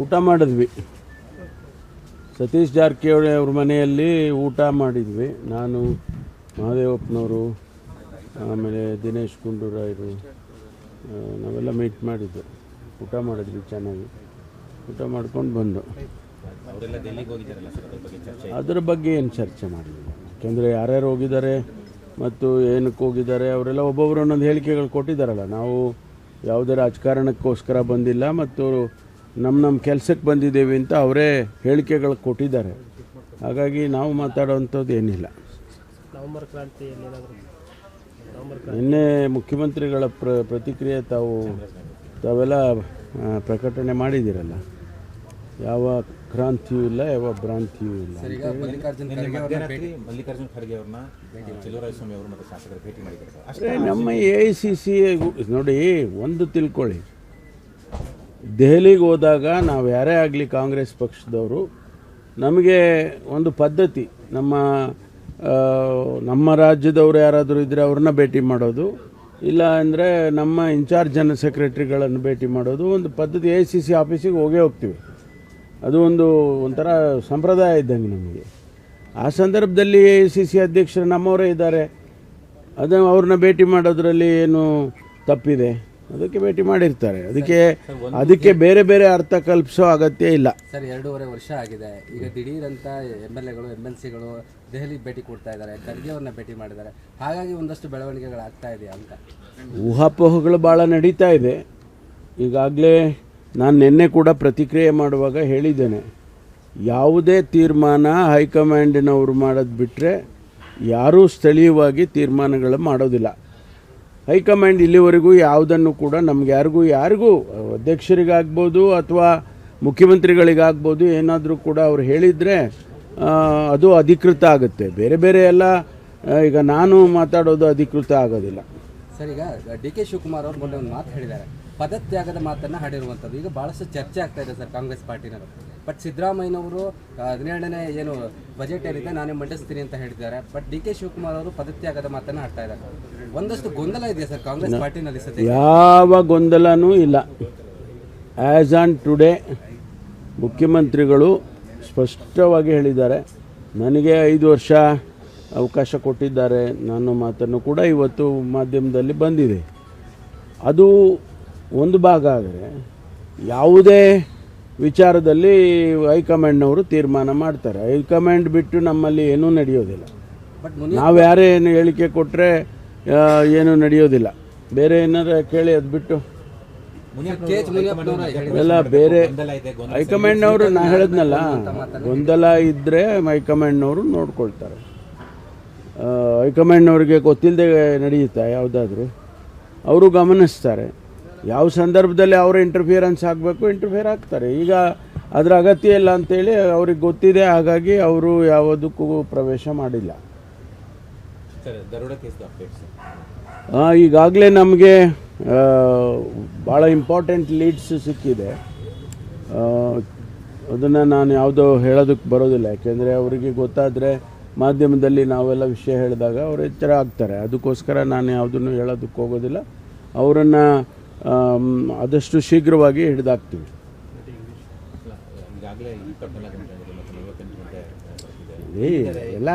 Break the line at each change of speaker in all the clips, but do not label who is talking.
ಊಟ ಮಾಡಿದ್ವಿ. ಸತೀಶ್ ಜಾರಕಿಹೊಳಿ ಅವ್ರ ಮನೆಯಲ್ಲಿ ಊಟ ಮಾಡಿದ್ವಿ. ನಾನು, ಮಹದೇವಪ್ಪನವರು, ಆಮೇಲೆ ದಿನೇಶ್ ಗುಂಡೂರಾಯರು, ನಾವೆಲ್ಲ ಮೀಟ್ ಮಾಡಿದ್ದು. ಊಟ ಮಾಡಿದ್ವಿ ಚೆನ್ನಾಗಿ. ಊಟ ಮಾಡ್ಕೊಂಡು ಬಂದು ಅದರ ಬಗ್ಗೆ ಏನು ಚರ್ಚೆ ಮಾಡಲಿಲ್ಲ. ಯಾಕೆಂದರೆ ಯಾರ್ಯಾರು ಹೋಗಿದ್ದಾರೆ ಮತ್ತು ಏನಕ್ಕೆ ಹೋಗಿದ್ದಾರೆ ಅವರೆಲ್ಲ ಒಬ್ಬೊಬ್ಬರು ಒಂದೊಂದು ಹೇಳಿಕೆಗಳು ಕೊಟ್ಟಿದ್ದಾರಲ್ಲ. ನಾವು ಯಾವುದೇ ರಾಜಕಾರಣಕ್ಕೋಸ್ಕರ ಬಂದಿಲ್ಲ ಮತ್ತು ನಮ್ಮ ಕೆಲಸಕ್ಕೆ ಬಂದಿದ್ದೇವೆ ಅಂತ ಅವರೇ ಹೇಳಿಕೆಗಳು ಕೊಟ್ಟಿದ್ದಾರೆ. ಹಾಗಾಗಿ ನಾವು ಮಾತಾಡೋವಂಥದ್ದು ಏನಿಲ್ಲ. ನಿನ್ನೆ ಮುಖ್ಯಮಂತ್ರಿಗಳ ಪ್ರತಿಕ್ರಿಯೆ ತಾವೆಲ್ಲ ಪ್ರಕಟಣೆ ಮಾಡಿದ್ದೀರಲ್ಲ. ಯಾವ ಕ್ರಾಂತಿಯೂ ಇಲ್ಲ, ಯಾವ ಭ್ರಾಂತಿಯೂ ಇಲ್ಲ.
ಮಲ್ಲಿಕಾರ್ಜುನ್ ಖರ್ಗೆ ಅವ್ರನ್ನ ಚೆಲುವರಾಯಸ್ವಾಮಿ ಅವರು ಮತ್ತು ಶಾಸಕರು ಭೇಟಿ ಮಾಡಿದ್ದಾರೆ.
ನಮ್ಮ AICC ನೋಡಿ, ಒಂದು ತಿಳ್ಕೊಳ್ಳಿ, ದೆಹಲಿಗೆ ಹೋದಾಗ ನಾವು ಯಾರೇ ಆಗಲಿ ಕಾಂಗ್ರೆಸ್ ಪಕ್ಷದವರು, ನಮಗೆ ಒಂದು ಪದ್ಧತಿ, ನಮ್ಮ ರಾಜ್ಯದವರು ಯಾರಾದರೂ ಇದ್ದರೆ ಅವ್ರನ್ನ ಭೇಟಿ ಮಾಡೋದು, ಇಲ್ಲ ಅಂದರೆ ನಮ್ಮ ಇನ್ಚಾರ್ಜ್ ಜನರಲ್ ಸೆಕ್ರೆಟರಿಗಳನ್ನು ಭೇಟಿ ಮಾಡೋದು ಒಂದು ಪದ್ಧತಿ. AICC ಆಫೀಸಿಗೆ ಹೋಗ್ತೀವಿ. ಅದು ಒಂಥರ ಸಂಪ್ರದಾಯ ಇದ್ದಂಗೆ ನಮಗೆ. ಆ ಸಂದರ್ಭದಲ್ಲಿ AICC ಅಧ್ಯಕ್ಷರು ನಮ್ಮವರೇ ಇದ್ದಾರೆ, ಅವ್ರನ್ನ ಭೇಟಿ ಮಾಡೋದ್ರಲ್ಲಿ ಏನು ತಪ್ಪಿದೆ? ಅದಕ್ಕೆ ಭೇಟಿ ಮಾಡಿರ್ತಾರೆ. ಅದಕ್ಕೆ ಬೇರೆ ಬೇರೆ ಅರ್ಥ ಕಲ್ಪಿಸೋ ಅಗತ್ಯ ಇಲ್ಲ.
ಸರ್, 2.5 ವರ್ಷ ಆಗಿದೆ. ಈಗ ದಿಢೀರಂತ MLAಗಳು MLCಗಳು ದೆಹಲಿಗೆ ಭೇಟಿ ಕೊಡ್ತಾ ಇದ್ದಾರೆ, ಖರ್ಗೆ ಅವ್ರನ್ನ ಭೇಟಿ ಮಾಡಿದ್ದಾರೆ. ಹಾಗಾಗಿ ಒಂದಷ್ಟು ಬೆಳವಣಿಗೆಗಳಾಗ್ತಾ ಇದೆಯಾ ಅಂತ
ಊಹಾಪೋಹಗಳು ಭಾಳ ನಡೀತಾ ಇದೆ. ಈಗಾಗಲೇ ನಾನು ನಿನ್ನೆ ಕೂಡ ಪ್ರತಿಕ್ರಿಯೆ ಮಾಡುವಾಗ ಹೇಳಿದ್ದೇನೆ, ಯಾವುದೇ ತೀರ್ಮಾನ ಹೈಕಮಾಂಡಿನವರು ಮಾಡೋದು ಬಿಟ್ಟರೆ ಯಾರೂ ಸ್ಥಳೀಯವಾಗಿ ತೀರ್ಮಾನಗಳು ಮಾಡೋದಿಲ್ಲ. ಹೈಕಮಾಂಡ್ ಇಲ್ಲಿವರೆಗೂ ಯಾವುದನ್ನು ಕೂಡ ನಮ್ಗೆ ಯಾರಿಗೂ ಅಧ್ಯಕ್ಷರಿಗಾಗ್ಬೋದು ಅಥವಾ ಮುಖ್ಯಮಂತ್ರಿಗಳಿಗಾಗ್ಬೋದು ಏನಾದರೂ ಕೂಡ ಅವ್ರು ಹೇಳಿದರೆ ಅದು ಅಧಿಕೃತ ಆಗುತ್ತೆ. ಬೇರೆ ಬೇರೆ ಎಲ್ಲ ಈಗ ನಾನು ಮಾತಾಡೋದು ಅಧಿಕೃತ ಆಗೋದಿಲ್ಲ.
ಸರ್, ಈಗ DK ಶಿವಕುಮಾರ್ ಅವರು ಮೊನ್ನೆ ಒಂದು ಮಾತು ಹೇಳಿದ್ದಾರೆ, ಪದತ್ಯಾಗದ ಮಾತನ್ನು ಹಾಡಿರುವಂಥದ್ದು. ಈಗ ಭಾಳಷ್ಟು ಚರ್ಚೆ ಆಗ್ತಾ ಇದೆ ಸರ್ ಕಾಂಗ್ರೆಸ್ ಪಾರ್ಟಿನವರು. ಬಟ್ ಸಿದ್ದರಾಮಯ್ಯನವರು 17ನೇ ಏನು ಬಜೆಟ್ ಏನಿದೆ ನಾನೇ ಮಂಡಿಸ್ತೀನಿ ಅಂತ ಹೇಳಿದ್ದಾರೆ. ಬಟ್ DK ಶಿವಕುಮಾರ್ ಅವರು ಪದತ್ಯಾಗದ ಮಾತನ್ನು ಆಡ್ತಾ ಇದ್ದಾರೆ. ಒಂದಷ್ಟು ಗೊಂದಲ ಇದೆಯಾ ಸರ್ ಕಾಂಗ್ರೆಸ್ ಪಾರ್ಟಿನಲ್ಲಿ?
ಯಾವ ಗೊಂದಲನೂ ಇಲ್ಲ. ಆ್ಯಸ್ ಆನ್ ಟುಡೇ ಮುಖ್ಯಮಂತ್ರಿಗಳು ಸ್ಪಷ್ಟವಾಗಿ ಹೇಳಿದ್ದಾರೆ, ನನಗೆ 5 ವರ್ಷ ಅವಕಾಶ ಕೊಟ್ಟಿದ್ದಾರೆ. ನನ್ನ ಮಾತನ್ನು ಕೂಡ ಇವತ್ತು ಮಾಧ್ಯಮದಲ್ಲಿ ಬಂದಿದೆ. ಅದು ಒಂದು ಭಾಗ. ಆದರೆ ಯಾವುದೇ ವಿಚಾರದಲ್ಲಿ ಹೈಕಮಾಂಡ್ನವರು ತೀರ್ಮಾನ ಮಾಡ್ತಾರೆ. ಹೈಕಮಾಂಡ್ ಬಿಟ್ಟು ನಮ್ಮಲ್ಲಿ ಏನೂ ನಡೆಯೋದಿಲ್ಲ. ನಾವು ಯಾರೇ ಏನು ಹೇಳಿಕೆ ಕೊಟ್ಟರೆ ಏನೂ ನಡೆಯೋದಿಲ್ಲ. ಬೇರೆ ಏನಾರ ಕೇಳಿ ಅದು ಬಿಟ್ಟು ಎಲ್ಲ ಬೇರೆ ಹೈಕಮಾಂಡ್ನವರು, ನಾ ಹೇಳಿದ್ನಲ್ಲ, ಗೊಂದಲ ಇದ್ದರೆ ಹೈಕಮಾಂಡ್ನವರು ನೋಡ್ಕೊಳ್ತಾರೆ. ಹೈಕಮಾಂಡ್ನವ್ರಿಗೆ ಗೊತ್ತಿಲ್ಲದೆ ನಡೆಯುತ್ತಾ ಯಾವುದಾದ್ರೂ? ಅವರು ಗಮನಿಸ್ತಾರೆ. ಯಾವ ಸಂದರ್ಭದಲ್ಲಿ ಅವರ ಇಂಟರ್ಫಿಯರೆನ್ಸ್ ಆಗಬೇಕು ಇಂಟರ್ಫಿಯರ್ ಆಗ್ತಾರೆ. ಈಗ ಅದರ ಅಗತ್ಯ ಇಲ್ಲ ಅಂತೇಳಿ ಅವ್ರಿಗೆ ಗೊತ್ತಿದೆ. ಹಾಗಾಗಿ ಅವರು ಯಾವುದಕ್ಕೂ ಪ್ರವೇಶ ಮಾಡಿಲ್ಲ. ಈಗಾಗಲೇ ನಮಗೆ ಭಾಳ ಇಂಪಾರ್ಟೆಂಟ್ ಲೀಡ್ಸ್ ಸಿಕ್ಕಿದೆ. ಅದನ್ನು ನಾನು ಯಾವುದೋ ಹೇಳೋದಕ್ಕೆ ಬರೋದಿಲ್ಲ. ಯಾಕೆಂದರೆ ಅವರಿಗೆ ಗೊತ್ತಾದರೆ ಮಾಧ್ಯಮದಲ್ಲಿ ನಾವೆಲ್ಲ ವಿಷಯ ಹೇಳಿದಾಗ ಅವರು ಎಚ್ಚರ ಆಗ್ತಾರೆ. ಅದಕ್ಕೋಸ್ಕರ ನಾನು ಯಾವುದನ್ನು ಹೇಳೋದಕ್ಕೆ ಹೋಗೋದಿಲ್ಲ. ಅವರನ್ನು ಆದಷ್ಟು ಶೀಘ್ರವಾಗಿ ಹಿಡಿದಾಕ್ತೀವಿ. ಎಲ್ಲ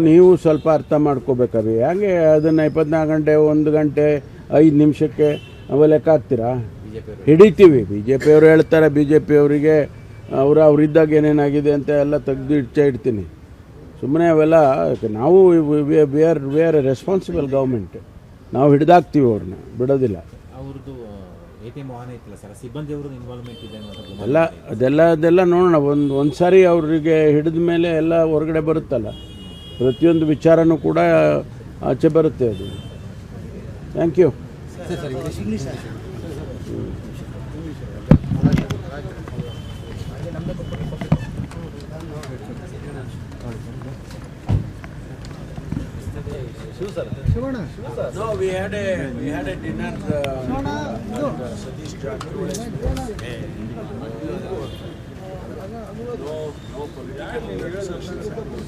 ನೀವು ಸ್ವಲ್ಪ ಅರ್ಥ ಮಾಡ್ಕೋಬೇಕಾದ್ರೆ ಹೆಂಗೆ ಅದನ್ನು 24 ಗಂಟೆ 1 ಗಂಟೆ 5 ನಿಮಿಷಕ್ಕೆ ನಾವು ಲೆಕ್ಕ ಹಾಕ್ತೀರಾ? ಹಿಡಿತೀವಿ. BJP ಅವರು ಹೇಳ್ತಾರೆ, BJP ಅವರಿಗೆ ಅವರಿದ್ದಾಗ ಏನೇನಾಗಿದೆ ಅಂತ ಎಲ್ಲ ತೆಗೆದು ಇಡ್ತೀನಿ. ಸುಮ್ಮನೆ ಅವೆಲ್ಲ ನಾವು ವಿ ಆರ್ ರೆಸ್ಪಾನ್ಸಿಬಲ್ ಗೌರ್ಮೆಂಟ್. ನಾವು ಹಿಡಿದಾಕ್ತೀವಿ, ಅವ್ರನ್ನ ಬಿಡೋದಿಲ್ಲ. ಅದೆಲ್ಲ ನೋಡೋಣ. ಒಂದು ಸಾರಿ ಅವರಿಗೆ ಹಿಡಿದ ಮೇಲೆ ಎಲ್ಲ ಹೊರಗಡೆ ಬರುತ್ತಲ್ಲ, ಪ್ರತಿಯೊಂದು ವಿಚಾರನೂ ಕೂಡ ಆಚೆ ಬರುತ್ತೆ. ಅದು thank you. No, we had a dinner at Satish Jarakhi's place. No political discussions happened.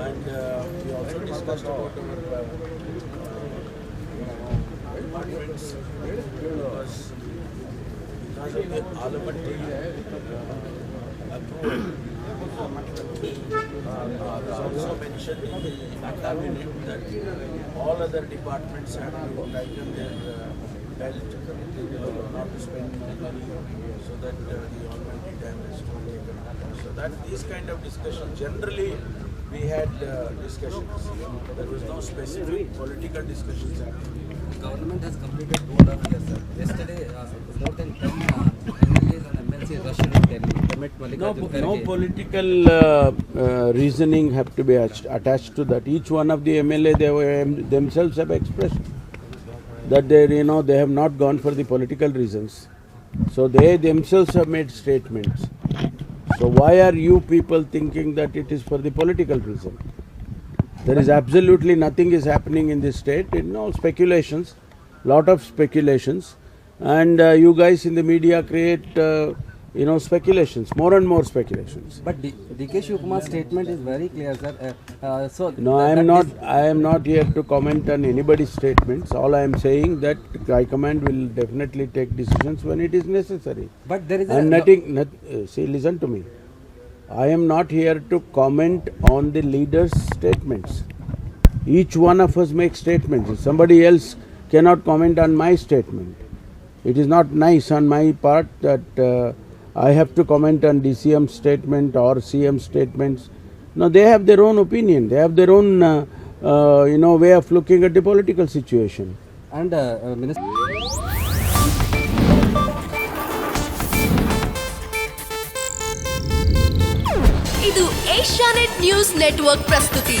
And we also discussed about our departments, because because of the Alamaty approval. It's also mentioned in the cabinet that all other departments have to tighten their belt not to spend money so that the almighty dam is to be taken up. So that these kind of discussions, generally we had discussions. There was no specific political discussions happening.
Government has completed 2.5 years, sir. Yesterday, more than 10 MLAs and MLCs rushed to Delhi. They met
No
Mallikarjun Kharge.
political reasoning have to be attached to that. Each one of the MLA themselves have expressed that they have not gone for the political reasons. So they themselves have made statements. So why are you people thinking that it is for the political reason? There is absolutely nothing is happening in this state. Speculations, lot of speculations, and you guys in the media create speculations, more and more speculations.
But DK Shivkumar's statement is very clear, sir.
No, I am not here to comment on anybody's statements. All I am saying that High Command will definitely take decisions when it is necessary.
But there is
And see, listen to me. I am not here to comment on the leaders' statements. Each one of us makes statements. Somebody else cannot comment on my statement. It is not nice on my part that I have to comment on DCM statement or CM statements. No, they have their own opinion. They have their own way of looking at the political situation.
And Minister.
ಇದು Asianet news network ಪ್ರಸ್ತುತಿ.